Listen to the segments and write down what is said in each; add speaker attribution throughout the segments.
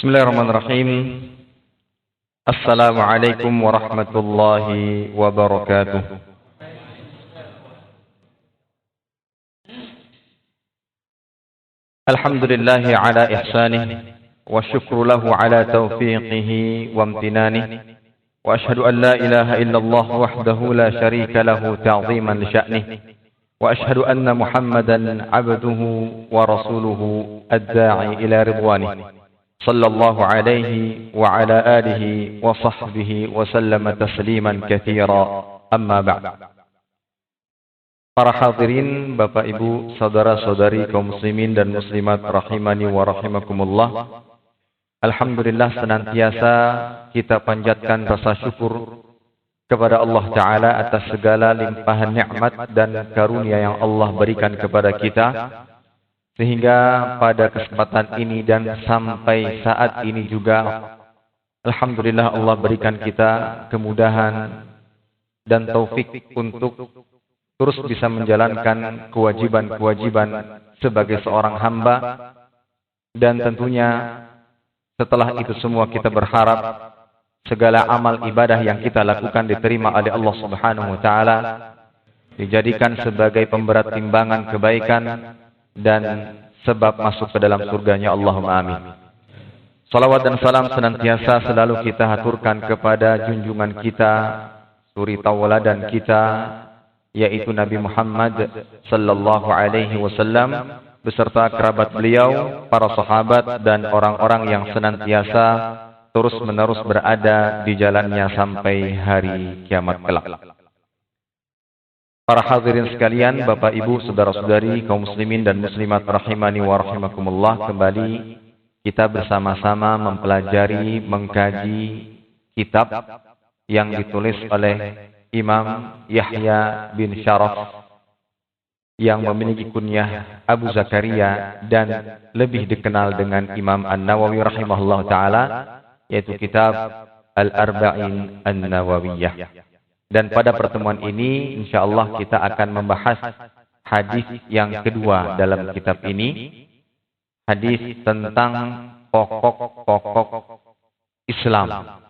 Speaker 1: Bismillahirrahmanirrahim. Assalamualaikum warahmatullahi wabarakatuh. Alhamdulillahi ala ihsanih wa syukru lahu ala taufiqihi wa amtinanihi wa ashhadu an la ilaha illallah wahdahu la syarika lahu ta'ziman li sya'nihi wa ashhadu anna Muhammadan abduhu wa rasuluhu ad-da'i ila ridwanihi sallallahu alaihi wa ala alihi wa sahbihi wa sallama tasliman katsira, amma ba'd. Para hadirin, Bapak Ibu, saudara-saudari kaum muslimin dan muslimat rahimani wa rahimakumullah. Alhamdulillah, senantiasa kita panjatkan rasa syukur kepada Allah Ta'ala atas segala limpahan nikmat dan karunia yang Allah berikan kepada kita, sehingga pada kesempatan ini dan sampai saat ini juga alhamdulillah Allah berikan kita kemudahan dan taufik untuk terus bisa menjalankan kewajiban-kewajiban sebagai seorang hamba. Dan tentunya setelah itu semua kita berharap segala amal ibadah yang kita lakukan diterima oleh Allah Subhanahu wa taala, dijadikan sebagai pemberat timbangan kebaikan dan sebab masuk ke dalam surganya. Allahumma amin. Salawat dan salam senantiasa selalu kita haturkan kepada junjungan kita, suri tauladan kita, yaitu Nabi Muhammad sallallahu alaihi wasallam beserta kerabat beliau, para sahabat dan orang-orang yang senantiasa terus-menerus berada di jalannya sampai hari kiamat kelak. Para hadirin sekalian, Bapak Ibu, saudara-saudari kaum muslimin dan muslimat rahimani wa rahimakumullah, kembali kita bersama-sama mempelajari, mengkaji kitab yang ditulis oleh Imam Yahya bin Syaraf yang memiliki kunyah Abu Zakaria dan lebih dikenal dengan Imam An-Nawawi rahimahullah ta'ala, yaitu kitab Al-Arba'in An-Nawawiyah. Dan pada pertemuan ini insyaallah kita akan membahas hadis yang kedua dalam kitab ini, hadis tentang pokok-pokok Islam.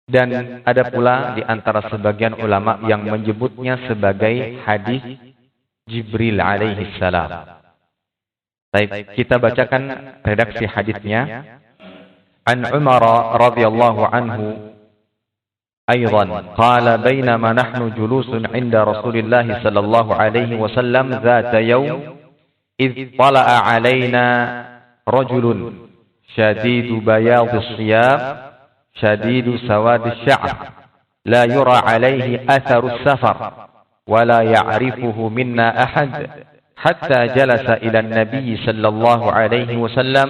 Speaker 1: Dan ada pula di antara sebagian ulama yang menyebutnya sebagai hadis Jibril alaihi salam. Baik, kita bacakan redaksi hadisnya. An Umar radhiyallahu anhu أيضا قال بينما نحن جلوس عند رسول الله صلى الله عليه وسلم ذات يوم إذ طلع علينا رجل شديد بياض الثياب شديد سواد الشعر لا يرى عليه أثر السفر ولا يعرفه منا أحد حتى جلس إلى النبي صلى الله عليه وسلم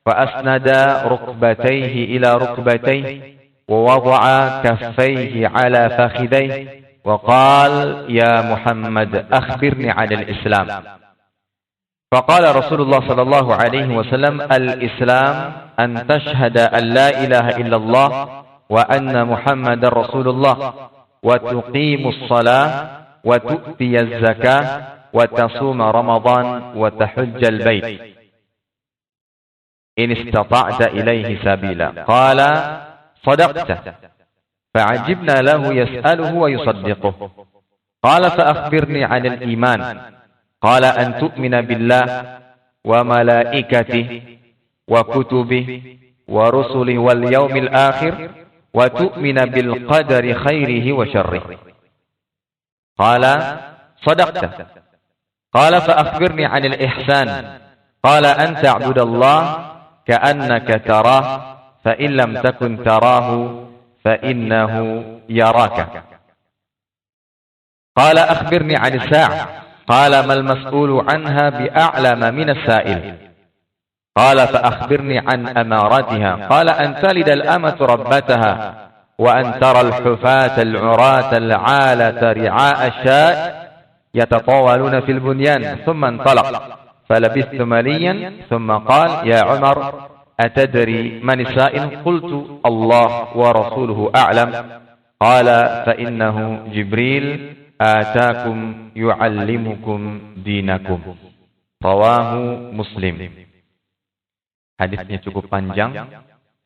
Speaker 1: فأسند ركبتيه إلى ركبتيه ووضع كفيه على فخذيه وقال يا محمد أخبرني عن الإسلام. فقال رسول الله صلى الله عليه وسلم الإسلام أن تشهد أن لا إله إلا الله وأن محمد رسول الله وتقيم الصلاة وتؤتي الزكاة وتصوم رمضان وتحج البيت إن استطعت إليه سبيلا. قال صدقت. فعجبنا له يسأله ويصدقه. قال فأخبرني عن الإيمان. قال أن تؤمن بالله وملائكته وكتبه ورسله واليوم الآخر وتؤمن بالقدر خيره وشره. قال صدقت. قال فأخبرني عن الإحسان. قال أن تعبد الله كأنك تراه فإن لم تكن تراه فإنه يراك. قال أخبرني عن الساعة. قال ما المسؤول عنها بأعلم من السائل. قال فأخبرني عن أماراتها. قال أن تلد الأمة ربتها وأن ترى الحفاة العراة العالة رعاء الشاء يتطاولون في البنيان. ثم انطلق فلبثت مليا ثم قال يا عمر أتدري من السائل؟ قلت الله ورسوله أعلم. قال فإنه جبريل آتاكم يعلمكم دينكم. Rawahu Muslim. Hadisnya cukup panjang.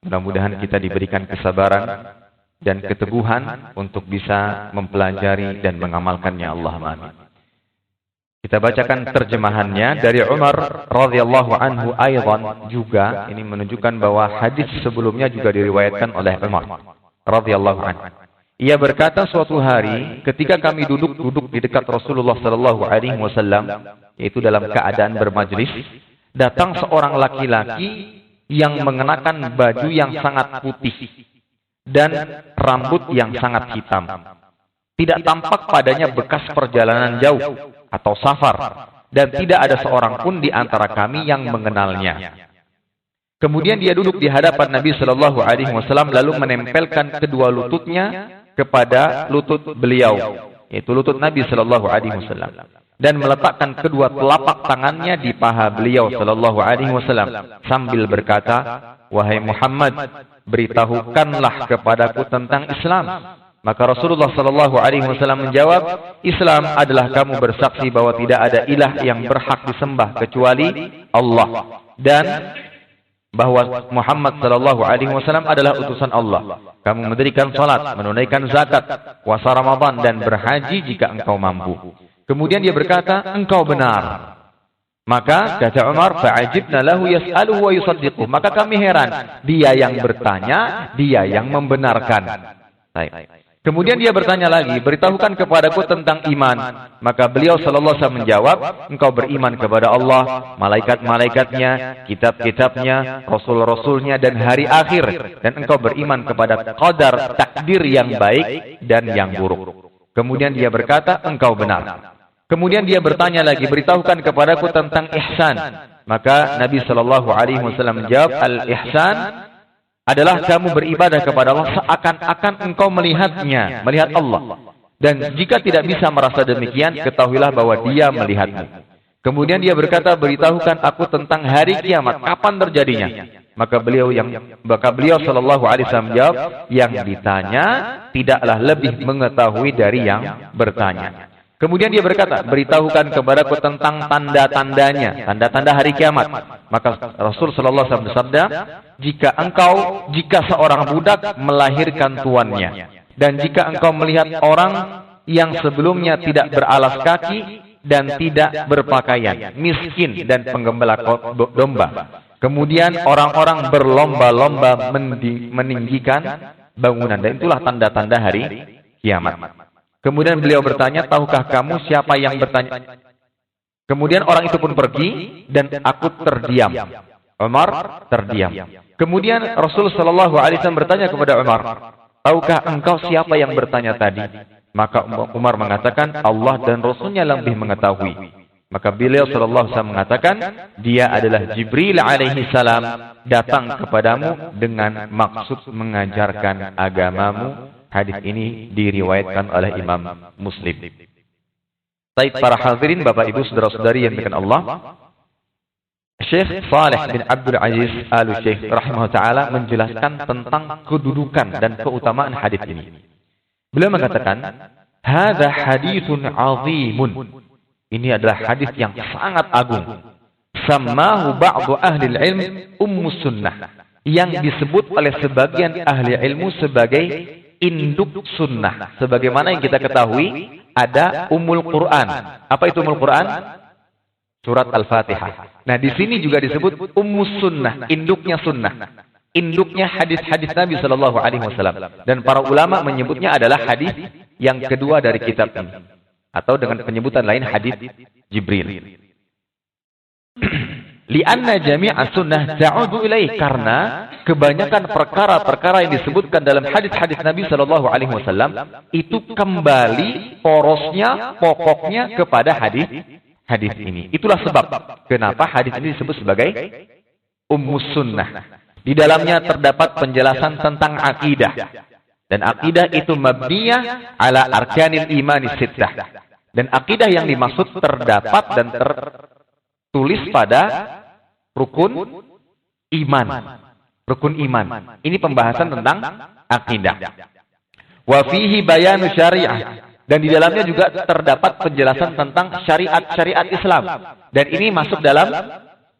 Speaker 1: Mudah-mudahan kita diberikan kesabaran dan keteguhan untuk bisa mempelajari dan mengamalkannya. Allahumma amin. Kita bacakan terjemahannya dari Umar radhiyallahu anhu aidan juga. Ini menunjukkan bahwa hadis sebelumnya juga diriwayatkan oleh Umar radhiyallahu anhu. Ia berkata, suatu hari ketika kami duduk di dekat Rasulullah sallallahu alaihi wasallam, yaitu dalam keadaan bermajlis, datang seorang laki-laki yang mengenakan baju yang sangat putih dan rambut yang sangat hitam. Tidak tampak padanya bekas perjalanan jauh atau safar, dan tidak ada seorang pun di antara kami yang mengenalnya. Kemudian dia duduk di hadapan Nabi Shallallahu Alaihi Wasallam lalu menempelkan kedua lututnya kepada lutut beliau, yaitu lutut Nabi Shallallahu Alaihi Wasallam, dan meletakkan kedua telapak tangannya di paha beliau Shallallahu Alaihi Wasallam sambil berkata, wahai Muhammad, beritahukanlah kepadaku tentang Islam. Maka Rasulullah Shallallahu Alaihi Wasallam menjawab, Islam adalah kamu bersaksi bahwa tidak ada ilah yang berhak disembah kecuali Allah, dan bahwa Muhammad Sallallahu Alaihi Wasallam adalah utusan Allah. Kamu mendirikan salat, menunaikan zakat, puasa Ramadan, dan berhaji jika engkau mampu. Kemudian dia berkata, engkau benar. Maka kata Umar, fa'ajibna lahu yas'aluhu wa yusaddiquh. Maka kami heran, dia yang bertanya, dia yang membenarkan. Baik. Kemudian dia bertanya lagi, beritahukan kepadaku tentang iman. Maka beliau sallallahu alaihi wasallam menjawab, engkau beriman kepada Allah, malaikat-malaikatnya, kitab-kitabnya, rasul-rasulnya, dan hari akhir. Dan engkau beriman kepada qadar takdir yang baik dan yang buruk. Kemudian dia berkata, engkau benar. Kemudian dia bertanya lagi, beritahukan kepadaku tentang ihsan. Maka Nabi sallallahu alaihi wasallam menjawab, al-ihsan adalah kamu beribadah kepada Allah seakan-akan engkau melihatnya, melihat Allah. Dan jika tidak bisa merasa demikian, ketahuilah bahwa dia melihatmu. Kemudian dia berkata, beritahukan aku tentang hari kiamat, kapan terjadinya. Maka beliau sallallahu alaihi wasallam jawab, yang ditanya tidaklah lebih mengetahui dari yang bertanya. Kemudian dia berkata, beritahukan kepadaku tentang tanda-tandanya, tanda-tanda hari kiamat. Maka Rasul sallallahu alaihi wasallam bersabda, jika seorang budak melahirkan tuannya, dan jika engkau melihat orang yang sebelumnya tidak beralas kaki dan tidak berpakaian, miskin dan penggembala domba, kemudian orang-orang berlomba-lomba meninggikan bangunan, dan itulah tanda-tanda hari kiamat. Kemudian beliau bertanya, tahukah kamu siapa yang bertanya? Kemudian orang itu pun pergi dan aku terdiam. Umar terdiam. Kemudian Rasul sallallahu alaihi wasallam bertanya kepada Umar, tahukah engkau siapa yang bertanya tadi? Maka Umar mengatakan, Allah dan Rasulnya lebih mengetahui. Maka beliau sallallahu alaihi wasallam mengatakan, dia adalah Jibril alaihi salam, datang kepadamu dengan maksud mengajarkan agamamu. Hadis ini diriwayatkan oleh Imam Muslim. Baik para hadirin, Bapak Ibu, saudara-saudari yang dimuliakan Allah, Syekh Saleh bin Abdul Aziz Al-Syekh rahimahullah taala menjelaskan tentang kedudukan dan keutamaan hadis ini. Beliau mengatakan, "Hadza haditsun 'azimun." Ini adalah hadis yang sangat agung. Sammahu ba'du ahli ilm ummus sunnah, yang disebut oleh sebagian ahli ilmu sebagai induk sunnah. Sebagaimana yang kita ketahui, ada Ummul Quran. Apa itu Ummul Quran? Surat Al-Fatihah. Nah, di sini juga disebut Ummus Sunnah, induknya sunnah. Induknya hadis-hadis Nabi Shallallahu Alaihi Wasallam. Dan para ulama menyebutnya adalah hadis yang kedua dari kitab ini. Atau dengan penyebutan lain hadis Jibril. Lianna jami'a sunnah ta'udu ilaih, karena kebanyakan perkara-perkara yang disebutkan dalam hadis-hadis Nabi Shallallahu Alaihi Wasallam itu kembali porosnya, pokoknya kepada hadis ini. Itulah sebab kenapa hadis ini disebut sebagai Ummus Sunnah. Di dalamnya terdapat penjelasan tentang akidah, dan akidah itu mabniyah ala arkanil imani sittah. Dan akidah yang dimaksud terdapat dan tertulis pada rukun iman. Rukun iman. Ini pembahasan tentang akidah. Wa fihi bayanu syariah. Dan di dalamnya juga terdapat penjelasan tentang syariat-syariat Islam. Dan ini masuk dalam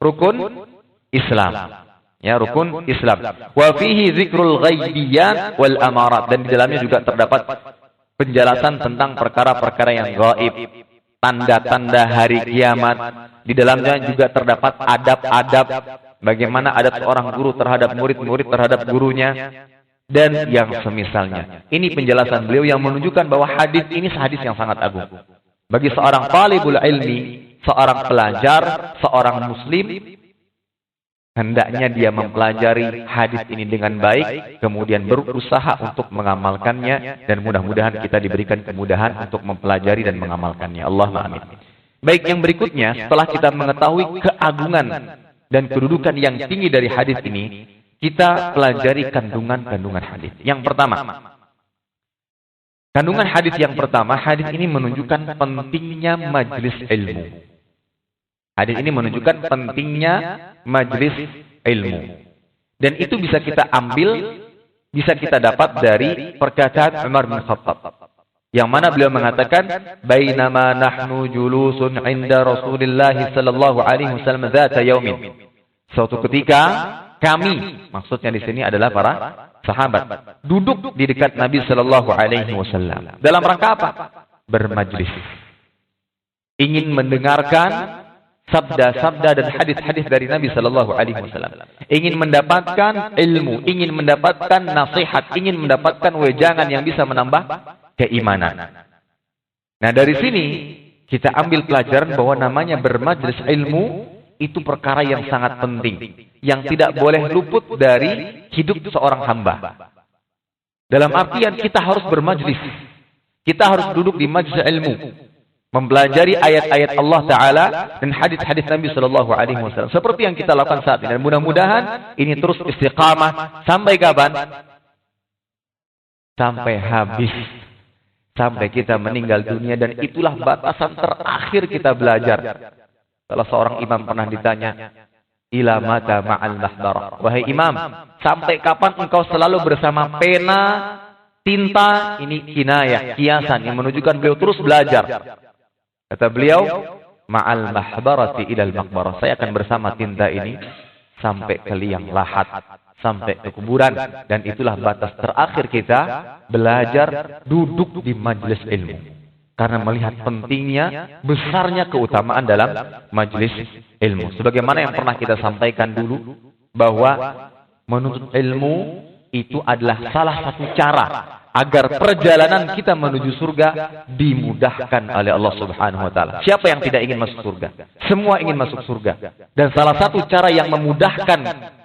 Speaker 1: rukun Islam. Ya, rukun Islam. Wa fihi dzikrul ghaibiyat wal amarat, dan di dalamnya juga terdapat penjelasan tentang perkara-perkara yang gaib, tanda-tanda hari kiamat. Di dalamnya juga terdapat adab-adab, bagaimana adab seorang guru terhadap murid-murid terhadap gurunya, dan yang semisalnya. Ini penjelasan beliau yang menunjukkan bahwa hadis ini hadis yang sangat agung. Bagi seorang talibul ilmi, seorang pelajar, seorang muslim, hendaknya dia mempelajari hadis ini dengan baik, kemudian berusaha untuk mengamalkannya, dan mudah-mudahan kita diberikan kemudahan untuk mempelajari dan mengamalkannya. Allahumma amin. Baik, yang berikutnya, setelah kita mengetahui keagungan dan kedudukan yang tinggi dari hadis ini, kita pelajari kandungan-kandungan hadis. Yang pertama, kandungan hadis yang pertama, hadis ini menunjukkan pentingnya majelis ilmu. Hadis ini menunjukkan pentingnya majelis ilmu. Dan itu bisa kita ambil, bisa kita dapat dari perkataan Umar bin Khattab, yang mana beliau mengatakan, "Bainama nahnu julusun 'inda Rasulillah sallallahu alaihi wasallam dzata yaumin." Suatu ketika kami, maksudnya di sini adalah para sahabat, duduk di dekat Nabi sallallahu alaihi wasallam. Dalam rangka apa? Bermajlis. Ingin mendengarkan sabda-sabda dan hadis-hadis dari Nabi sallallahu alaihi wasallam. Ingin mendapatkan ilmu, ingin mendapatkan nasihat, ingin mendapatkan wejangan yang bisa menambah keimanan. Nah, dari sini kita ambil pelajaran bahwa namanya bermajlis ilmu itu perkara yang sangat penting, yang tidak boleh luput dari hidup seorang hamba. Dalam artian kita harus bermajlis. Kita harus duduk di majlis ilmu, mempelajari ayat-ayat Allah Ta'ala dan hadis-hadis Nabi Sallallahu Alaihi Wasallam. Seperti yang kita lakukan saat ini. Dan mudah-mudahan ini terus istiqamah. Sampai kapan? Sampai habis. Sampai kita meninggal dunia. Dan itulah batasan terakhir kita belajar. Salah seorang imam pernah ditanya, ila mata ma'al mahbarah. Wahai imam, sampai kapan engkau selalu bersama pena, tinta? Ini kinayah, kiasan yang menunjukkan beliau terus belajar. Kata beliau, ma'al mahbarati ilal maqbarah. Saya akan bersama tinta ini sampai ke liang lahat, sampai ke kuburan. Dan itulah batas terakhir kita belajar duduk di majelis ilmu. Karena melihat pentingnya, besarnya keutamaan dalam majelis ilmu. Sebagaimana yang pernah kita sampaikan dulu, bahwa menuntut ilmu itu adalah salah satu cara agar perjalanan kita menuju surga dimudahkan oleh Allah Subhanahu wa taala. Siapa yang tidak ingin masuk surga? Semua ingin masuk surga. Dan salah satu cara yang memudahkan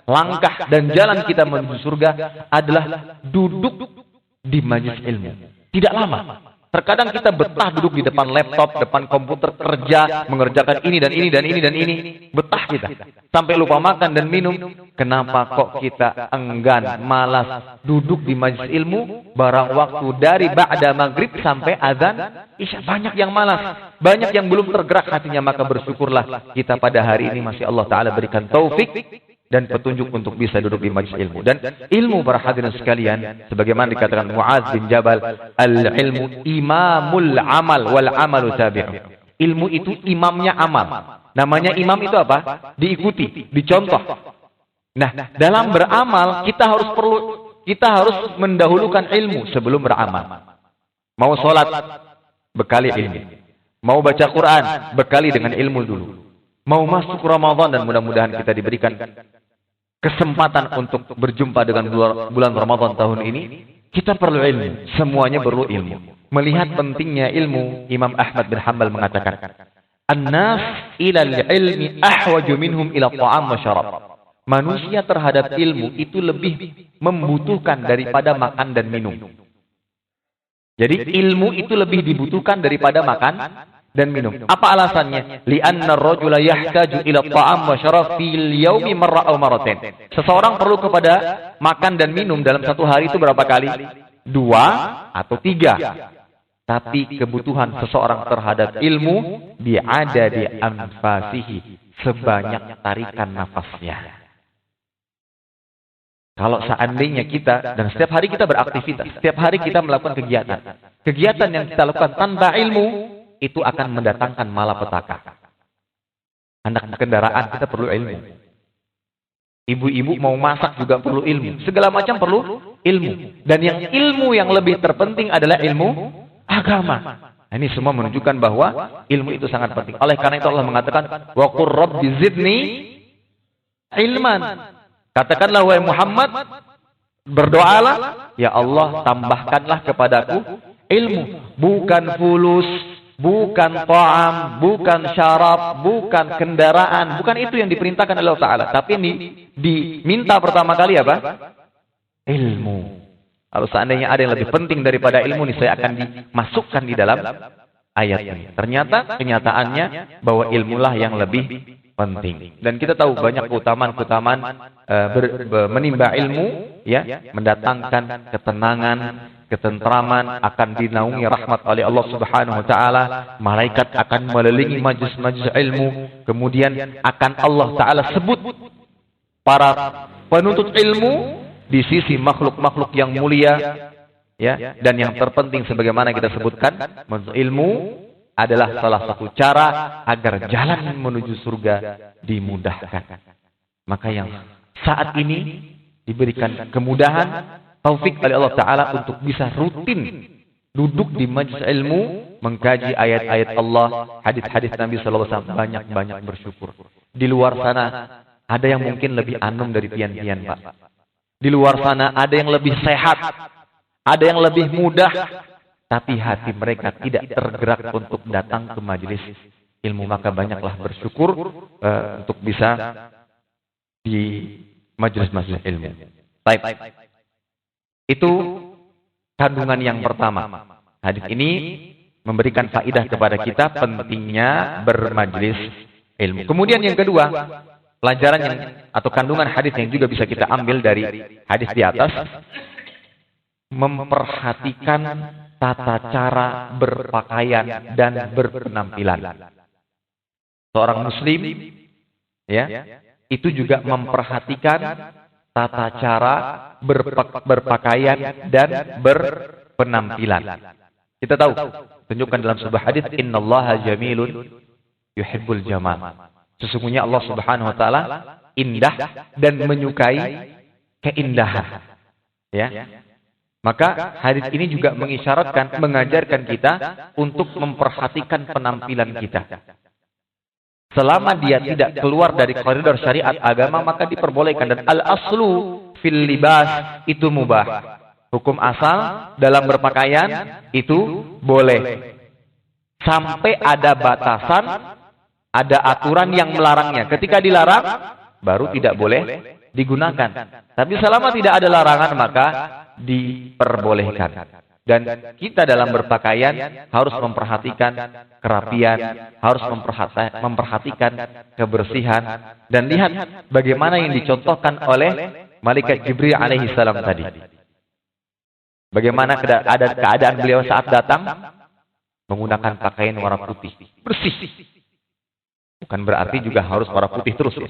Speaker 1: langkah dan jalan kita menuju surga adalah duduk di majelis ilmu. Tidak lama. Terkadang kita betah duduk di depan laptop, depan komputer, kerja, mengerjakan ini dan ini dan ini dan ini. Betah kita. Sampai lupa makan dan minum. Kenapa kok kita enggan, malas duduk di majelis ilmu barang waktu dari ba'da maghrib sampai azan isya? Banyak yang malas. Banyak yang belum tergerak hatinya. Maka bersyukurlah kita pada hari ini masih Allah Ta'ala berikan taufik dan petunjuk untuk bisa duduk di majelis ilmu. Dan ilmu, para hadirin sekalian, sebagaimana dikatakan Mu'adz bin Jabal, al-ilmu imamul amal wal amalu tabi'u. Ilmu itu imamnya amal. Namanya imam itu apa? Diikuti, dicontoh. Nah, dalam beramal kita harus mendahulukan ilmu sebelum beramal. Mau sholat, bekali ilmu. Mau baca Quran, bekali dengan ilmu dulu. Mau masuk Ramadan, dan mudah-mudahan kita diberikan kesempatan untuk berjumpa dengan bulan Ramadan tahun ini, kita perlu ilmu. Semuanya perlu ilmu. Melihat pentingnya ilmu, Imam Ahmad bin Hanbal mengatakan, "An-nas ilal ilmi ahwaju minhum ila ta'am wa syarab." Manusia terhadap ilmu itu lebih membutuhkan daripada makan dan minum. Jadi ilmu itu lebih dibutuhkan daripada makan dan minum. Apa alasannya? Li'anna ar-rajula yahtaju ila at-ta'am wa syarab fil yaumi marra aw marratain. Seseorang perlu kepada makan dan minum dalam satu hari itu berapa kali? 2 atau 3. Tapi kebutuhan seseorang terhadap ilmu ada di anfasihi, sebanyak tarikan nafasnya. Kalau seandainya kita, dan setiap hari kita beraktivitas, setiap hari kita melakukan kegiatan. Kegiatan yang kita lakukan tanpa ilmu itu akan mendatangkan malapetaka. Anak kendaraan kita perlu ilmu. Ibu-ibu mau masak juga perlu ilmu. Segala macam perlu ilmu. Dan yang ilmu yang lebih terpenting adalah ilmu agama. Nah, ini semua menunjukkan bahwa ilmu itu sangat penting. Oleh karena itu Allah mengatakan, wa qur rabbi zidni ilman. Katakanlah wahai Muhammad, berdoalah, ya Allah tambahkanlah kepadaku ilmu. Bukan fulus, bukan ta'am, bukan syarab, bukan kendaraan. Bukan itu yang diperintahkan oleh Allah Ta'ala. Tapi ini diminta pertama kali apa? Ilmu. Kalau seandainya ada yang lebih penting daripada ilmu ini, saya akan dimasukkan di dalam ayat ini. Ternyata kenyataannya bahwa ilmulah yang lebih penting. Dan kita tahu banyak keutamaan-keutamaan menimba ilmu, ya, mendatangkan ketenangan, ketentraman, akan dinaungi rahmat oleh Allah Subhanahu wa taala, malaikat akan melilingi majlis-majlis ilmu, kemudian akan Allah taala sebut para penuntut ilmu di sisi makhluk-makhluk yang mulia, ya, dan yang terpenting sebagaimana kita sebutkan, ilmu adalah salah satu cara agar jalan menuju surga dimudahkan. Maka yang saat ini diberikan kemudahan, taufik oleh Allah Ta'ala untuk bisa rutin duduk di majlis ilmu, mengkaji ayat-ayat Allah, hadis-hadis Nabi SAW, banyak-banyak bersyukur. Di luar sana ada yang mungkin lebih anum dari pian-pian, Pak. Di luar sana ada yang lebih sehat, ada yang lebih mudah, tapi hati mereka tidak tergerak untuk datang ke majelis ilmu. Maka banyaklah bersyukur untuk bisa di majelis-majelis ilmu. Baik. Itu kandungan yang pertama. Hadis ini memberikan faedah kepada kita pentingnya bermajelis ilmu. Kemudian yang kedua, pelajaran yang atau kandungan hadis yang juga bisa kita ambil dari hadis di atas, memperhatikan tata cara berpakaian dan berpenampilan. Seorang muslim, ya, itu juga memperhatikan tata cara berpakaian dan berpenampilan. Kita tahu, tunjukkan dalam sebuah hadis, innallaha jamilun yuhibbul jamal. Sesungguhnya Allah Subhanahu wa taala indah dan menyukai keindahan. Ya. Maka hadis ini juga mengisyaratkan, mengajarkan kita untuk memperhatikan penampilan kita. Selama dia tidak keluar dari koridor syariat agama, maka diperbolehkan. Dan al-aslu fil libas itu mubah. Hukum asal dalam berpakaian itu boleh. Sampai ada batasan, ada aturan yang melarangnya. Ketika dilarang, baru tidak boleh digunakan. Tapi selama tidak ada larangan, maka diperbolehkan. Dan kita dalam berpakaian harus memperhatikan kerapian, harus memperhatikan kebersihan. Dan lihat bagaimana yang dicontohkan oleh malaikat Jibril alaihi salam tadi. Bagaimana keadaan beliau saat datang? Menggunakan pakaian warna putih, bersih. Bukan berarti juga harus warna putih terus, ya.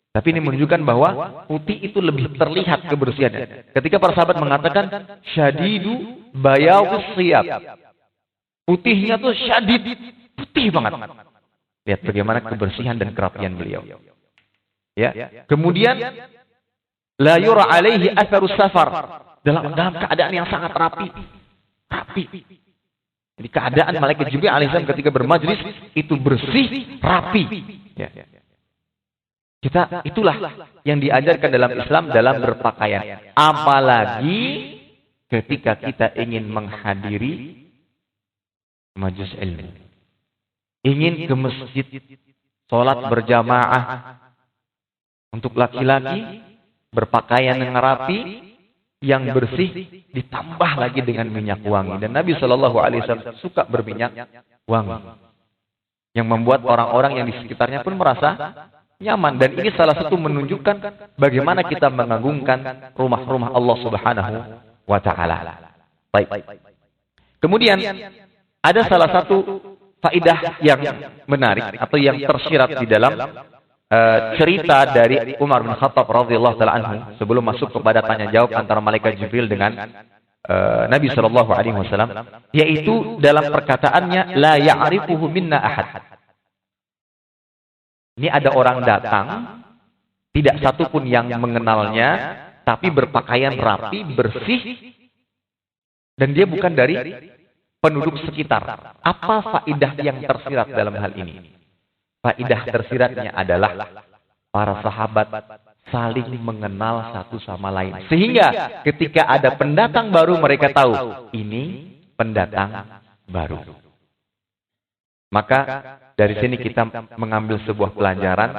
Speaker 1: Tapi ini menunjukkan bahwa putih itu lebih terlihat kebersihannya. Ketika para sahabat mengatakan syadidu bayawus siyab, putihnya tuh syadid, putih banget. Lihat bagaimana kebersihan dan kerapian beliau. Ya. Kemudian la yura alaihi atharus safar, dalam keadaan yang sangat rapi. Jadi keadaan malaikat Jibril alaihissalam ketika bermajlis itu bersih, rapi. Ya. Itulah yang diajarkan dalam Islam dalam berpakaian. Apalagi ketika kita ingin menghadiri majelis ilmu, ingin ke masjid, sholat berjamaah. Untuk laki-laki berpakaian yang rapi, yang bersih, ditambah lagi dengan minyak wangi. Dan Nabi SAW suka berminyak wangi, yang membuat orang-orang yang di sekitarnya pun merasa nyaman. Dan ini salah satu menunjukkan bagaimana kita mengagungkan rumah-rumah Allah Subhanahu wa taala. Baik. Kemudian ada salah satu faidah yang menarik atau yang tersirat di dalam cerita dari Umar bin Khattab radhiyallahu taala anhu sebelum masuk kepada tanya jawab antara malaikat Jibril dengan Nabi sallallahu alaihi wasallam, yaitu dalam perkataannya la ya'rifuhu minna ahad. Ini ada orang datang Tidak satu pun yang mengenalnya, tapi berpakaian rapi, bersih, dan dia bukan dari penduduk sekitar. Apa faidah yang tersirat dalam hal ini? Faidah tersiratnya adalah para sahabat saling mengenal satu sama lain. Sehingga ketika ada pendatang baru mereka tahu, ini pendatang baru. Maka dari sini kita mengambil sebuah pelajaran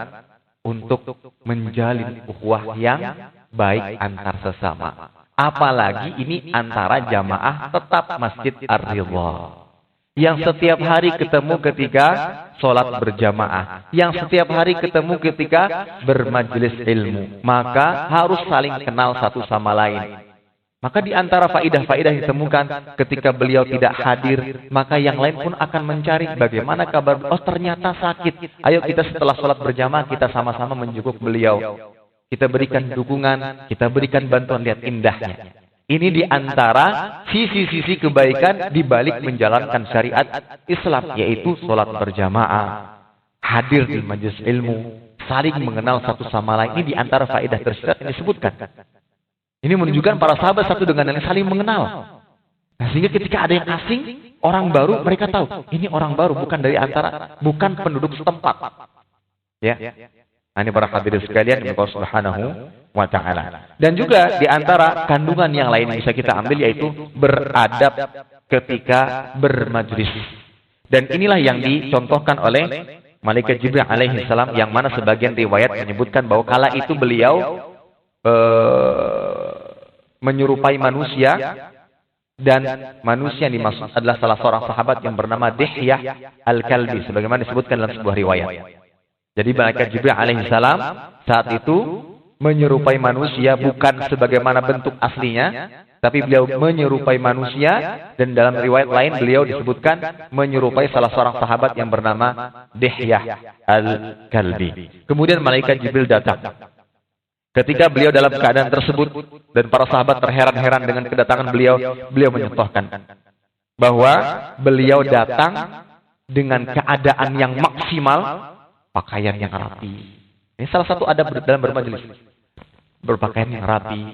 Speaker 1: untuk menjalin ukhuwah yang baik antar sesama. Apalagi ini antara jamaah tetap Masjid Ar-Ridha. Yang setiap hari ketemu ketika sholat berjamaah. Yang setiap hari ketemu ketika bermajelis ilmu. Maka harus saling kenal satu sama lain. Maka di antara faidah-faidah yang ditemukan ketika beliau tidak hadir, maka yang lain pun akan mencari bagaimana kabar. Oh ternyata sakit. Ayo kita setelah sholat berjamaah kita sama-sama menjenguk beliau. Kita berikan dukungan, kita berikan bantuan, lihat indahnya. Ini di antara sisi-sisi kebaikan di balik menjalankan syariat Islam, yaitu sholat berjamaah, hadir di majelis ilmu, saling mengenal satu sama lain. Ini di antara faedah tersirat yang disebutkan. Ini menunjukkan para sahabat satu dengan yang saling mengenal. Nah, sehingga ketika ada yang asing, orang baru, mereka tahu ini orang baru, bukan dari antara, bukan penduduk setempat. Ya. Nah, ini para hadirin sekalian yang Allah Subhanahu wa ta'ala. Dan juga di antara kandungan yang lain yang bisa kita ambil yaitu beradab ketika bermajlis. Dan inilah yang dicontohkan oleh Malaikat Jibril alaihi salam, yang mana sebagian riwayat menyebutkan bahwa kala itu beliau menyerupai manusia, dan manusia yang dimaksud adalah salah seorang sahabat yang bernama Dihyah Al-Kalbi sebagaimana disebutkan dalam sebuah riwayat. Jadi Malaikat Jibril alaihi salam saat itu menyerupai manusia bukan sebagaimana bentuk aslinya, tapi beliau menyerupai manusia, dan dalam riwayat lain beliau disebutkan menyerupai salah seorang sahabat yang bernama Dihyah Al-Kalbi. Kemudian Malaikat Jibril datang. Ketika beliau dalam keadaan tersebut dan para sahabat terheran-heran dengan kedatangan beliau, beliau menyontohkan bahwa beliau datang dengan keadaan yang maksimal, pakaian yang rapi. Ini salah satu adab dalam bermajelis. Berpakaian yang rapi,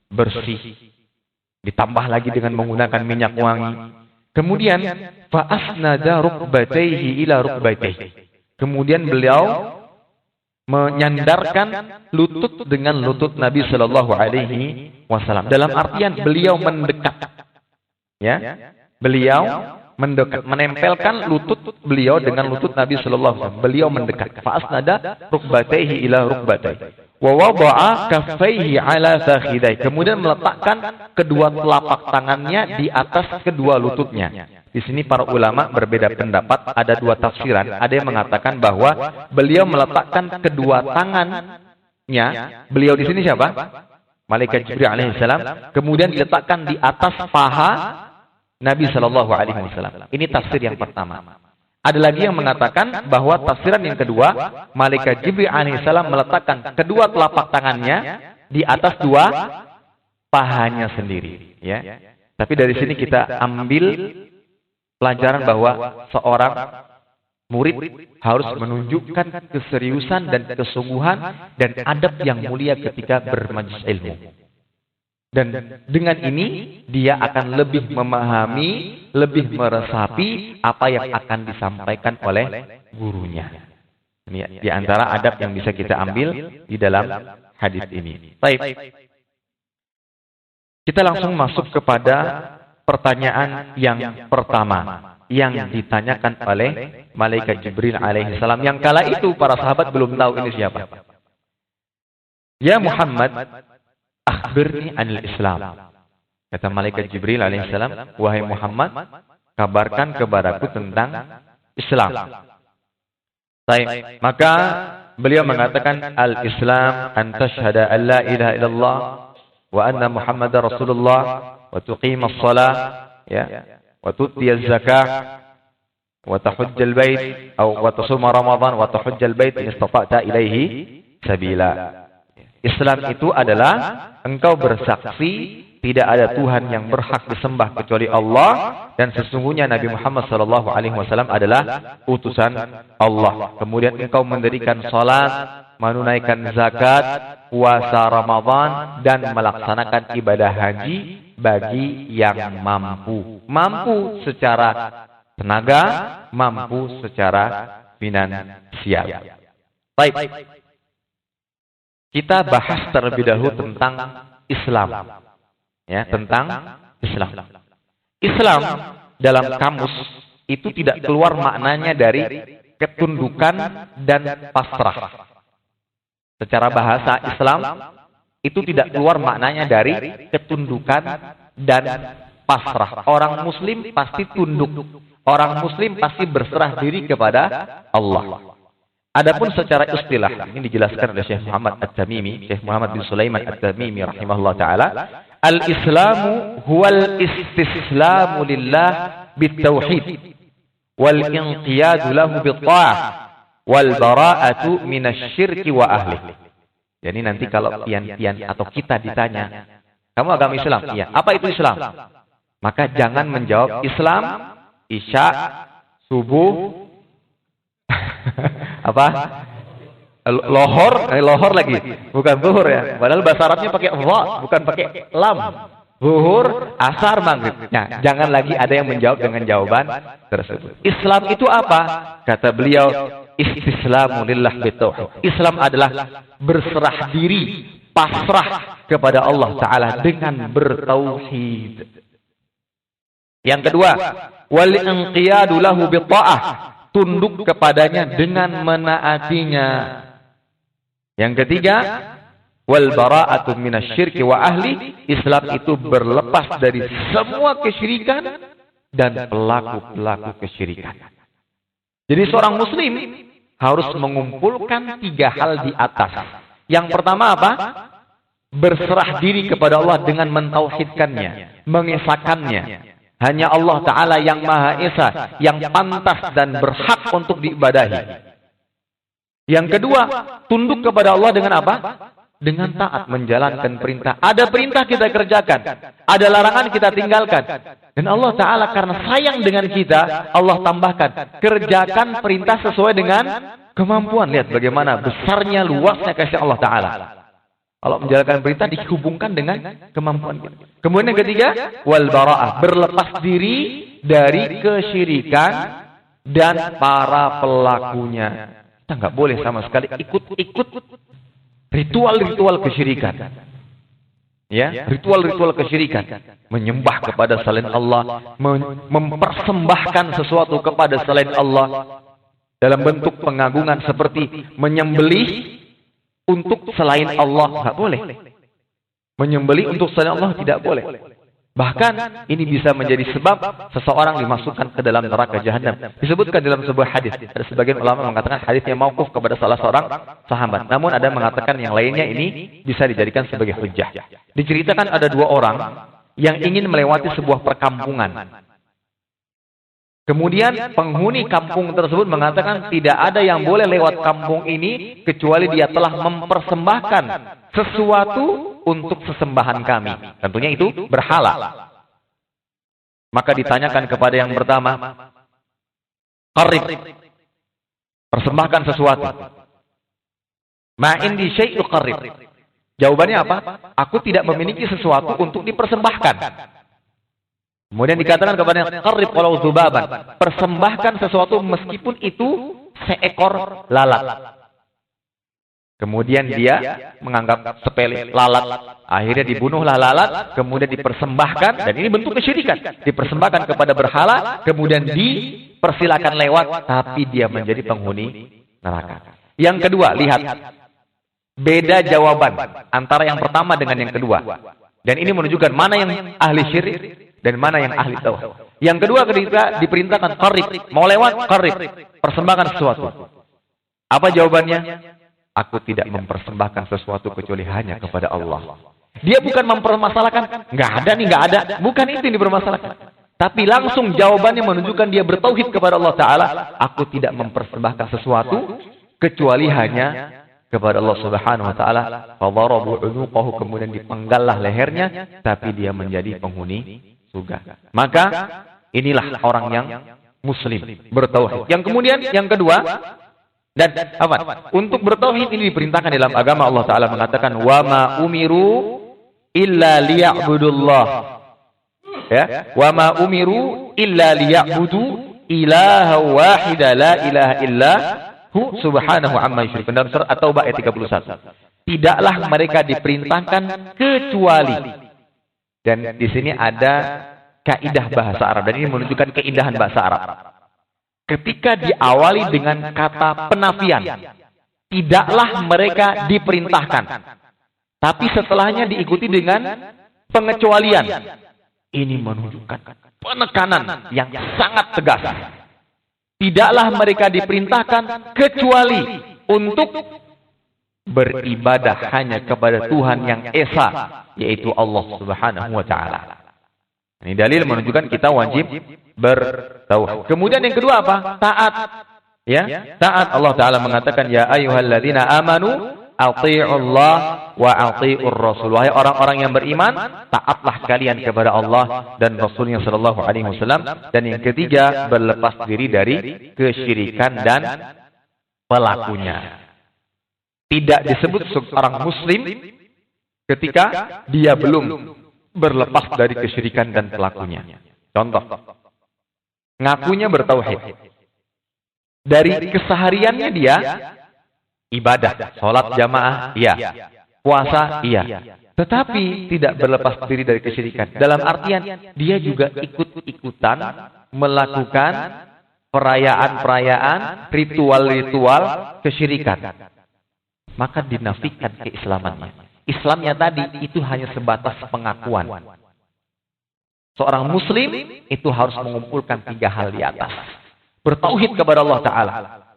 Speaker 1: bersih, ditambah lagi dengan menggunakan minyak wangi. Kemudian fa'asnada rukbatayhi ila rukbatayhi. Kemudian beliau menyandarkan lutut dengan lutut Nabi Shallallahu Alaihi Wasallam. Dalam artian beliau mendekat, ya, beliau mendekat, menempelkan lutut beliau dengan lutut Nabi Shallallahu Alaihi Wasallam. Beliau mendekat. Fa'asnada rukbatayhi ila rukbatayhi. Wa wada'a kaffaihi ala fakhidai. Kemudian meletakkan kedua telapak tangannya di atas kedua lututnya. Di sini para ulama berbeda pendapat, ada dua tafsiran. Ada yang mengatakan bahwa beliau meletakkan kedua tangannya, beliau di sini siapa? Malaikat Jibril alaihissalam, kemudian diletakkan di atas paha Nabi Shallallahu Alaihi Wasallam. Ini tafsir yang pertama. Ada lagi yang mengatakan bahwa tafsiran yang kedua, Malaikat Jibril alaihissalam meletakkan kedua telapak tangannya di atas dua pahanya sendiri. Ya. Tapi dari sini kita ambil pelajaran bahwa seorang murid harus menunjukkan keseriusan dan kesungguhan dan adab yang mulia ketika bermajelis ilmu. Dan dengan ini dia akan lebih memahami, lebih meresapi apa yang akan disampaikan oleh gurunya. Ini di antara adab yang bisa kita ambil di dalam hadis ini. Baik. Kita langsung masuk kepada pertanyaan yang pertama yang ditanyakan oleh Malaikat Jibril alaihissalam, yang kala itu para sahabat belum tahu ini siapa. Ya Muhammad, akhbirni anil Islam. Kata Malaikat Jibril alaihissalam, wahai Muhammad, kabarkan kepadaku tentang Islam. Baik, maka beliau mengatakan al-Islam an tashhada an la ilaha illallah wa anna Muhammadar Rasulullah wa tuqimas shalah, ya, wa tu'tiyaz zakah wa tahujjal bait atau wa tasuma ramadan wa tahujjal bait in istata'ta ilaihi sabila. Islam itu adalah engkau bersaksi tidak ada Tuhan yang berhak disembah kecuali Allah, dan sesungguhnya Nabi Muhammad SAW adalah utusan Allah. Kemudian engkau mendirikan salat, menunaikan zakat, puasa Ramadan, dan melaksanakan ibadah haji bagi yang mampu. Mampu secara tenaga, mampu secara finansial. Baik. Kita bahas terlebih dahulu tentang Islam. Ya, tentang Islam. Islam dalam kamus itu tidak keluar maknanya dari ketundukan dan pasrah. Secara bahasa Islam itu tidak keluar maknanya dari ketundukan dan pasrah. Orang muslim pasti tunduk. Orang muslim pasti berserah diri kepada Allah. Adapun secara istilah, ini dijelaskan oleh Syekh Muhammad At-Tamimi, Syekh Muhammad bin Sulaiman At-Tamimi rahimahullah ta'ala. Al-Islamu huwal istislamu lillah bitauhid wal inqiyadu lahu bitta'ah wal bara'atu minasyirki wa ahli. Jadi nanti kalau pian-pian atau kita ditanya, kamu agama Islam? Iya. Apa itu Islam? Maka jangan menjawab Islam, Isya, subuh, apa? Lohor lagi. Bukan zuhur ya. Padahal bahasa Arabnya pakai dha, bukan pakai lam. Zuhur, asar, maghrib. Nah, jangan lagi ada yang menjawab dengan jawaban tersebut. Islam itu apa? Kata beliau, istislamu lillah bitauhid. Islam adalah berserah diri, pasrah kepada Allah Ta'ala dengan bertauhid. Yang kedua, wal inqiyadu lahu bitta'ah, tunduk kepadanya dengan menaatinya. Yang ketiga, wal bara'atu minasyirki wa ahli, Islam itu berlepas dari semua kesyirikan dan pelaku-pelaku kesyirikan. Jadi seorang muslim harus mengumpulkan 3 hal di atas. Yang pertama apa? Berserah diri kepada Allah dengan mentauhidkannya, mengesahkannya. Hanya Allah Ta'ala yang Maha Esa, yang pantas dan berhak untuk diibadahi. Yang kedua, tunduk kepada Allah dengan apa? Dengan taat, menjalankan perintah. Ada perintah kita kerjakan, ada larangan kita tinggalkan. Dan Allah Ta'ala karena sayang dengan kita, Allah tambahkan, kerjakan perintah sesuai dengan kemampuan. Lihat bagaimana besarnya, luasnya kasih Allah Ta'ala. Kalau menjalankan perintah dihubungkan dengan kemampuan kita. Kemudian yang ketiga, wal bara'ah, berlepas diri dari kesyirikan dan para pelakunya. Kita nggak boleh sama sekali ikut-ikut ritual-ritual kesyirikan. Ya, ritual-ritual kesyirikan, menyembah kepada selain Allah, mempersembahkan sesuatu kepada selain Allah dalam bentuk pengagungan seperti menyembelih untuk selain Allah, nggak boleh. Menyembelih untuk selain Allah tidak boleh. Bahkan ini bisa menjadi sebab seseorang dimasukkan ke dalam neraka jahanam. Disebutkan dalam sebuah hadis. Ada sebagian ulama mengatakan hadisnya mauquf kepada salah seorang sahabat. Namun ada mengatakan yang lainnya ini bisa dijadikan sebagai hujjah. Diceritakan ada 2 orang yang ingin melewati sebuah perkampungan. Kemudian penghuni kampung tersebut mengatakan tidak ada yang boleh lewat kampung ini kecuali dia telah mempersembahkan sesuatu untuk sesembahan kami. Tentunya itu berhala. Maka ditanyakan kepada yang pertama, qarib, persembahkan sesuatu. Ma indi syai'u qarib. Jawabannya apa? Aku tidak memiliki sesuatu untuk dipersembahkan. Kemudian dikatakan kepadanya, qarib walau dzubaban, persembahkan sesuatu meskipun itu seekor lalat. Kemudian dia menganggap sepele lalat. Akhirnya dibunuhlah lalat, kemudian dipersembahkan, dan ini bentuk kesyirikan. Dipersembahkan kepada berhala, kemudian dipersilakan lewat, tapi dia menjadi penghuni neraka. Yang kedua, lihat. Beda jawaban antara yang pertama dengan yang kedua. Dan ini menunjukkan mana yang ahli syirik dan mana yang ahli tauhid. Yang kedua ketika diperintahkan qarib, mau lewat qarib, persembahkan sesuatu. Apa jawabannya? Aku tidak mempersembahkan sesuatu kecuali hanya kepada Allah. Dia bukan mempermasalahkan, nggak ada nih, nggak ada. Bukan itu yang dipermasalahkan. Tapi langsung jawabannya menunjukkan dia bertauhid kepada Allah Ta'ala. Aku tidak mempersembahkan sesuatu kecuali hanya kepada Allah Subhanahu Wa Ta'ala. Fadarabu unuqahu, kemudian dipenggallah lehernya, tapi dia menjadi penghuni surga. Maka inilah orang yang muslim, bertauhid. Yang kemudian, yang kedua, Dan apa? Untuk bertauhid ini diperintahkan dalam agama. Allah Ta'ala mengatakan, wa ma umiru illa liya'budullah. Ya, wa ma umiru illa liya'budu ilaha wahida la ilaha illa hu subhanahu amma yusyrikun. Dalam surah At-Taubah ayat 31. Tidaklah mereka diperintahkan kecuali. Dan di sini ada kaidah bahasa Arab, dan ini menunjukkan keindahan bahasa Arab. Ketika diawali dengan kata penafian, tidaklah mereka diperintahkan. Tapi setelahnya diikuti dengan pengecualian. Ini menunjukkan penekanan yang sangat tegas. Tidaklah mereka diperintahkan kecuali untuk beribadah hanya kepada Tuhan yang Esa, yaitu Allah Subhanahu wa Ta'ala. Ini dalil menunjukkan kita wajib bertauhid. Kemudian yang kedua apa? Taat. Ya, taat. Allah Ta'ala mengatakan, ya ayyuhalladzina amanu ati'ullah wa ati'ur rasul. Wahai orang-orang yang beriman, taatlah kalian kepada Allah dan Rasulnya sallallahu alaihi wasallam. Dan yang ketiga, berlepas diri dari kesyirikan dan pelakunya. Tidak disebut seorang muslim ketika dia belum berlepas dari kesyirikan dan pelakunya. Contoh, ngakunya bertauhid. Dari kesehariannya dia ibadah, sholat jamaah, iya. Puasa, iya. Tetapi tidak berlepas diri dari kesyirikan. Dalam artian, dia juga ikut-ikutan melakukan perayaan-perayaan, ritual-ritual kesyirikan. Maka dinafikan keislamannya. Islamnya tadi itu hanya sebatas pengakuan. Seorang muslim itu harus mengumpulkan 3 hal di atas. Bertauhid kepada Allah Ta'ala.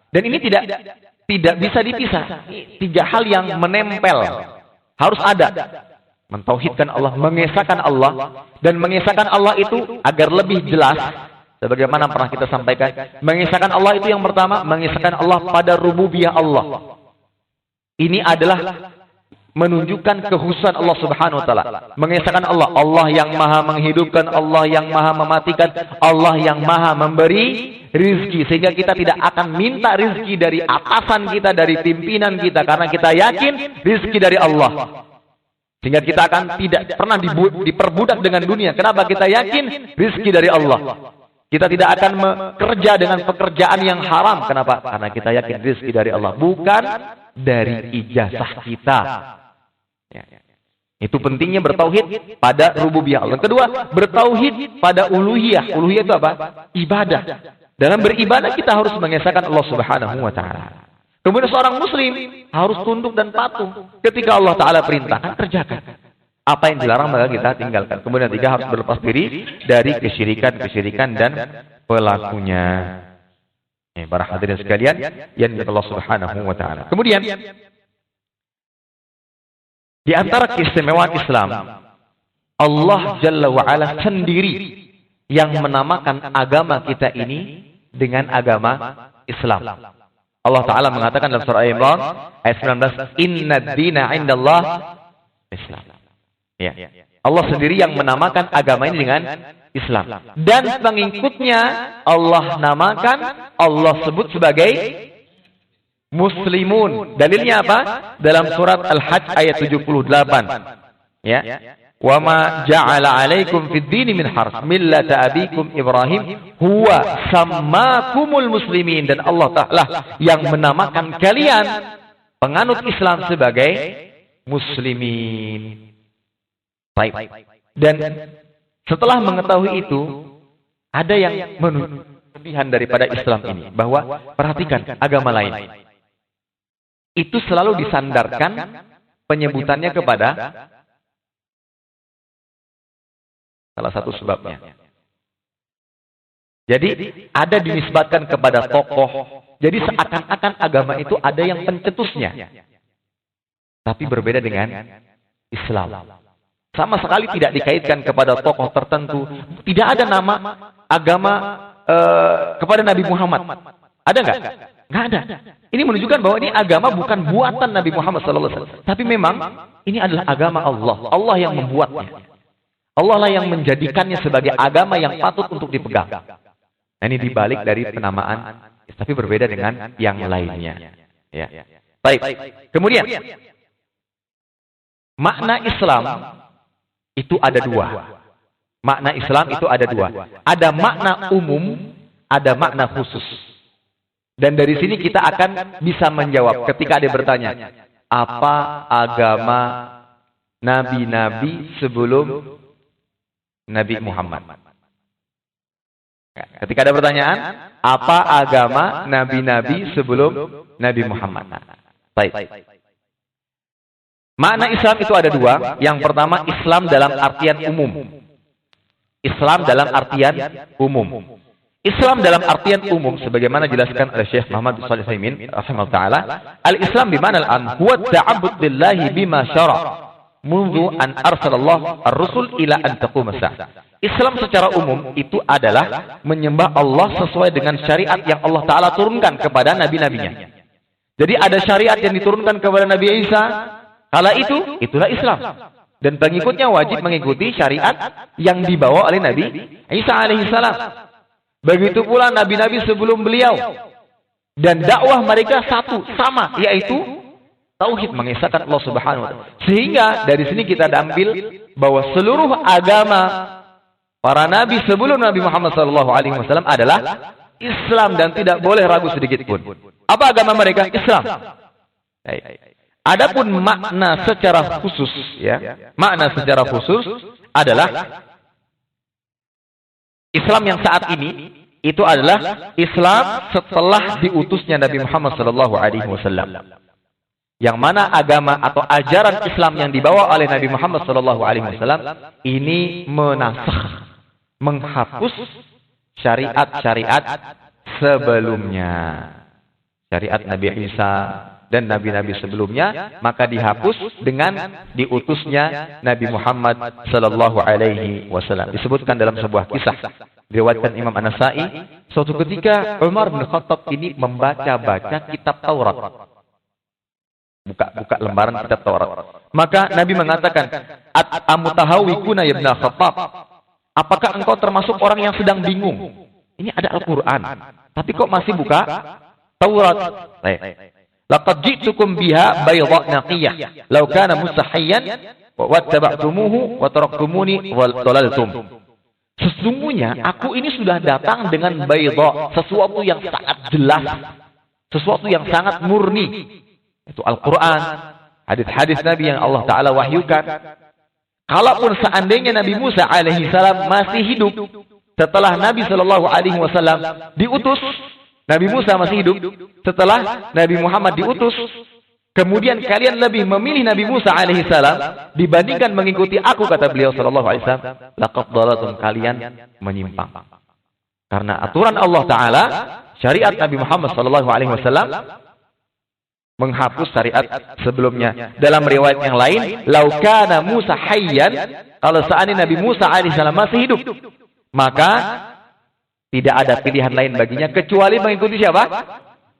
Speaker 1: Dan ini tidak bisa dipisah. 3 hal yang menempel. Harus ada. Mentauhidkan Allah, mengesahkan Allah. Dan mengesahkan Allah itu agar lebih jelas. Sebagaimana pernah kita sampaikan. Mengesahkan Allah itu yang pertama. Mengesahkan Allah pada rububiyah Allah. Ini adalah menunjukkan kehususan Allah Subhanahu wa Ta'ala. Mengesahkan Allah, Allah yang maha menghidupkan, Allah yang maha mematikan, Allah yang maha memberi rizki. Sehingga kita tidak akan minta rizki dari atasan kita, dari pimpinan kita, karena kita yakin rizki dari Allah. Sehingga kita akan tidak pernah diperbudak dengan dunia. Kenapa? Kita yakin rizki dari Allah. Kita tidak akan bekerja dengan pekerjaan yang haram. Kenapa? Karena kita yakin rizki dari Allah, bukan dari ijazah kita. Ya. Itu pentingnya bertauhid pada rububiyah Allah. Kedua, bertauhid pada uluhiyah. Uluhiyah itu apa? Ibadah. Dalam beribadah kita harus mengesahkan Allah Subhanahu wa Ta'ala. Kemudian seorang muslim harus tunduk dan patuh. Ketika Allah Ta'ala perintahkan, kerjakan. Apa yang dilarang maka kita tinggalkan. Kemudian 3, harus berlepas diri dari kesyirikan dan pelakunya. Para hadirin sekalian yang dimuliakan Allah Subhanahu wa Ta'ala. Kemudian di antara keistimewaan Islam, Allah Jalla wa Ala sendiri yang menamakan agama kita ini dengan agama Islam. Allah Ta'ala mengatakan dalam surah Al-Imran ayat 19, Inna dina indallah Islam. Ya. Allah sendiri yang menamakan agama ini dengan Islam. Dan pengikutnya Allah namakan, Allah sebut sebagai Muslimun. Dalilnya apa? Dalam surat Al-Hajj ayat 78. Ya. Wa ma ja'ala 'alaikum fid dini min harj millata abikum Ibrahim huwa sammakumul muslimin. Dan Allah Ta'ala yang menamakan kalian penganut Islam sebagai muslimin. Baik. Dan setelah mengetahui itu, ada yang menunjukkan kelebihan daripada Islam ini, bahwa perhatikan agama lain itu selalu disandarkan penyebutannya kepada salah satu sebabnya. Jadi ada dinisbatkan kepada tokoh. Jadi seakan-akan agama itu ada yang pencetusnya. Tapi berbeda dengan Islam. Sama sekali tidak dikaitkan kepada tokoh tertentu. Tidak ada nama agama kepada Nabi Muhammad. Ada nggak? Nggak ada. Ini menunjukkan bahwa ini agama bukan buatan Nabi Muhammad SAW. Tapi memang ini adalah agama Allah. Allah yang membuatnya. Allah lah yang menjadikannya sebagai agama yang patut untuk dipegang. Nah, ini dibalik dari penamaan tapi berbeda dengan yang lainnya. Ya. Baik. Kemudian makna Islam itu ada dua. Makna Islam itu ada dua. Ada makna umum, ada makna khusus. Dan dari sini kita akan bisa menjawab ketika ada bertanya, apa agama nabi-nabi sebelum Nabi Muhammad? Ketika ada pertanyaan, apa agama nabi-nabi sebelum Nabi Muhammad? Baik. Makna Islam itu ada dua. Yang pertama, Islam dalam artian umum. Islam dalam artian umum. Islam dalam artian umum sebagaimana dijelaskan oleh Syekh Muhammad bin Shalih Al-Utsaimin rahimahullah taala, al-Islam bimana al-an huwa ta'abbud billahi bima syara' mundu an arsalallah ar-rusul ila an taqum as-sa'ah. Islam secara umum itu adalah menyembah Allah sesuai dengan syariat yang Allah taala turunkan kepada nabi-nabinya. Jadi ada syariat yang diturunkan kepada Nabi Isa, kala itu itulah Islam. Dan pengikutnya wajib mengikuti syariat yang dibawa oleh Nabi Isa alaihissalam. Begitu pula nabi-nabi sebelum beliau. Dan dakwah mereka satu, sama, yaitu tauhid, mengesahkan Allah Subhanahu wa taala. Sehingga dari sini kita ambil bahwa seluruh agama para nabi sebelum Nabi Muhammad SAW adalah Islam dan tidak boleh ragu sedikit pun. Apa agama mereka? Islam. Adapun makna secara khusus, ya, makna secara khusus adalah Islam yang saat ini itu adalah Islam setelah diutusnya Nabi Muhammad SAW. Yang mana agama atau ajaran Islam yang dibawa oleh Nabi Muhammad SAW ini menasakh, menghapus syariat-syariat sebelumnya. Syariat Nabi Isa dan nabi-nabi sebelumnya, maka dihapus dengan diutusnya Nabi Muhammad sallallahu alaihi wasallam. Disebutkan dalam sebuah kisah diriwayatkan Imam An-Nasa'i, suatu ketika Umar bin Khattab ini membaca-baca kitab Taurat. Buka lembaran kitab Taurat. Maka Nabi mengatakan, "Amutahawikuna ya Ibn Khattab? Apakah engkau termasuk orang yang sedang bingung? Ini ada Al-Qur'an, tapi kok masih buka Taurat?" Laqad ji'tukum biha baydha naqiyah law kana mustahiyyan wa wattaba'tumuhu wa taraktumuni wa dhalaltum. Sesungguhnya aku ini sudah datang dengan baydha, sesuatu yang sangat jelas, sesuatu yang sangat murni. Itu Al-Qur'an, hadis-hadis Nabi yang Allah taala wahyukan. Kalaupun seandainya Nabi Musa alaihi salam masih hidup setelah Nabi sallallahu alaihi wasallam diutus, Nabi Musa masih hidup setelah Nabi Muhammad diutus, kemudian kalian lebih memilih Nabi Musa alaihi salam dibandingkan mengikuti aku, kata beliau sallallahu alaihi wasallam, laqad dhalatum, kalian menyimpang. Karena aturan Allah taala, syariat Nabi Muhammad sallallahu alaihi wasallam menghapus syariat sebelumnya. Dalam riwayat yang lain, lau kana Musa hayyan, kalau seandainya Nabi Musa alaihi salam masih hidup, maka tidak ada pilihan lain baginya kecuali mengikuti siapa?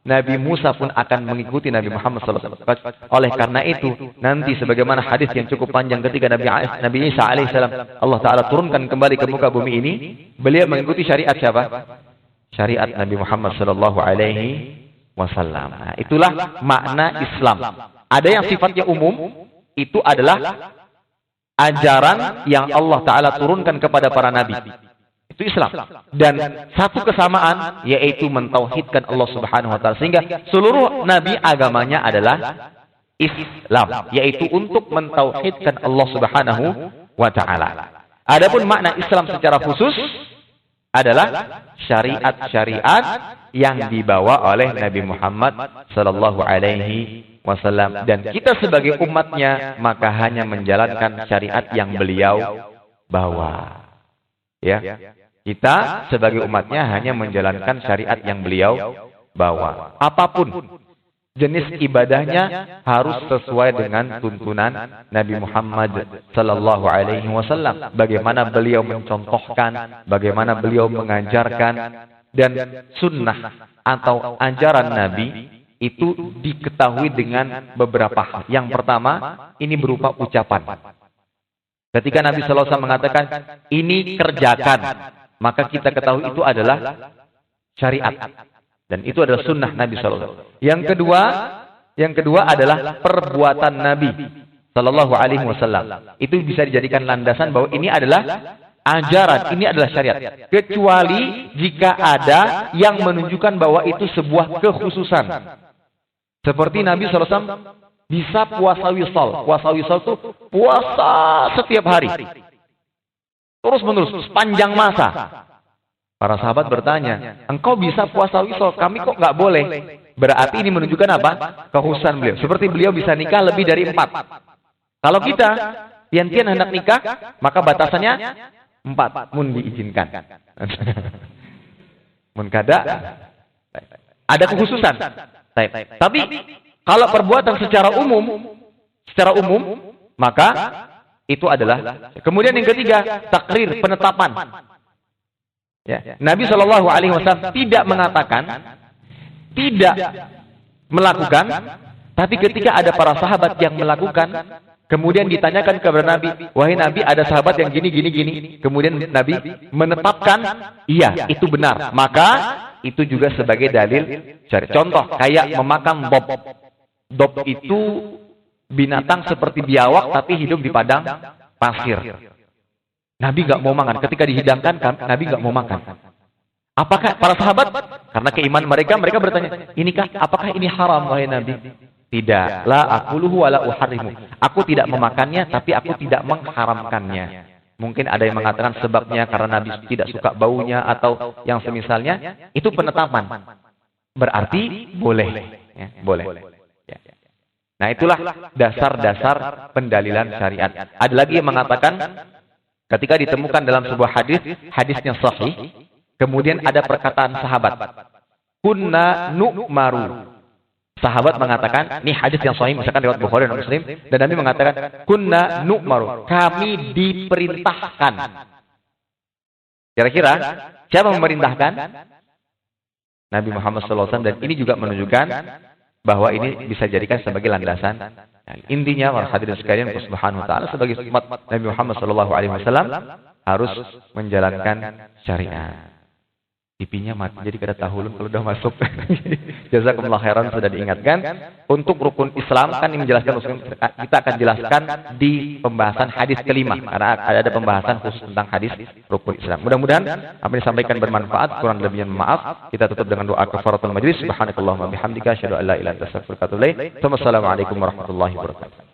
Speaker 1: Nabi Musa pun akan mengikuti Nabi Muhammad SAW. Oleh karena itu, nanti sebagaimana hadis yang cukup panjang ketika Nabi Isa alaihissalam Allah Ta'ala turunkan kembali ke muka bumi ini, beliau mengikuti syariat siapa? Syariat Nabi Muhammad SAW. Nah, itulah makna Islam. Ada yang sifatnya umum, itu adalah ajaran yang Allah Ta'ala turunkan kepada para nabi. Itu Islam. Dan satu kesamaan, yaitu mentauhidkan Allah Subhanahu wa taala. Sehingga seluruh nabi agamanya adalah Islam, yaitu untuk mentauhidkan Allah Subhanahu wa taala. Adapun makna Islam secara khusus adalah syariat-syariat yang dibawa oleh Nabi Muhammad sallallahu alaihi wasallam, dan kita sebagai umatnya maka hanya menjalankan syariat yang beliau bawa. Ya. Kita sebagai umatnya hanya menjalankan syariat yang beliau bawa. Apapun jenis ibadahnya harus sesuai dengan tuntunan Nabi Muhammad sallallahu alaihi wasallam. Bagaimana beliau mencontohkan, bagaimana beliau mengajarkan, dan sunnah atau ajaran Nabi itu diketahui dengan beberapa hal. Yang pertama, ini berupa ucapan. Ketika Nabi sallallahu alaihi wasallam mengatakan, "Ini kerjakan," maka kita ketahui itu adalah syariat. Dan itu adalah sunnah Nabi SAW. Yang kedua adalah perbuatan Nabi Sallallahu Alaihi Wasallam. Itu bisa dijadikan landasan bahwa ini adalah ajaran, ini adalah syariat. Kecuali jika ada yang menunjukkan bahwa itu sebuah kekhususan. Seperti Nabi SAW bisa puasa wisal. Puasa wisal itu puasa setiap hari. Terus menerus, sepanjang masa. Para sahabat bertanya, engkau bisa puasa wisal, kami kok nggak boleh? Berarti ini menunjukkan apa? Kekhususan beliau. Seperti beliau bisa nikah lebih dari 4. Kalau kita, tian-tian hendak nikah, maka batasannya 4. Mun diizinkan. Mun kada, ada kekhususan. Tapi, kalau perbuatan secara umum, maka itu adalah. Kemudian yang ketiga, takrir, penetapan. Ya. Nabi Shallallahu Alaihi Wasallam tidak mengatakan, tidak melakukan, tapi ketika ada para sahabat yang melakukan, kemudian ditanyakan kepada Nabi, wahai Nabi, ada sahabat yang gini. Kemudian Nabi menetapkan, iya, itu benar. Maka itu juga sebagai dalil syariat. Contoh, kayak memakan dob. Dob itu binatang seperti biawak, tapi hidup di padang pasir. Nabi nggak mau makan. Ketika dihidangkan, Nabi nggak mau makan. Apakah para sahabat? Karena keimanan mereka bertanya, inikah? Apakah ini haram, wahai Nabi? Tidak. La akuluhu wa la uharrimu. Aku tidak memakannya, tapi aku tidak mengharamkannya. Mungkin ada yang mengatakan sebabnya karena Nabi tidak suka baunya atau yang semisalnya. Itu penetapan. Berarti boleh. Ya, boleh. Ya. Nah, itulah dasar-dasar pendalilan syariat. Ada lagi yang mengatakan, ketika ditemukan dalam sebuah hadisnya sahih, kemudian ada perkataan sahabat, kunna nu'maru. Sahabat mengatakan, ini hadis yang sahih, misalkan riwayat Bukhari dan Muslim, dan Nabi mengatakan, kunna nu'maru, kami diperintahkan. Kira-kira, siapa memerintahkan? Nabi Muhammad SAW, dan ini juga menunjukkan bahwa ini bisa jadikan sebagai landasan. Intinya, para hadirin sekalian, subhanahu wa ta'ala, sebagai umat Nabi Muhammad SAW harus menjalankan syariat. TV-nya mati, jadi kada tahulun kalau udah masuk. Jazakumullah khairan, sudah diingatkan. Untuk rukun Islam, kan yang menjelaskan kita akan jelaskan di pembahasan hadis kelima. Karena ada pembahasan khusus tentang hadis rukun Islam. Mudah-mudahan apa yang disampaikan bermanfaat, kurang lebihnya maaf. Kita tutup dengan doa kafaratul majlis. Subhanakallahumma bihamdika, asyhadu an la ilaha illa anta, astaghfiruka wa atubu ilaik. Wassalamualaikum warahmatullahi wabarakatuh.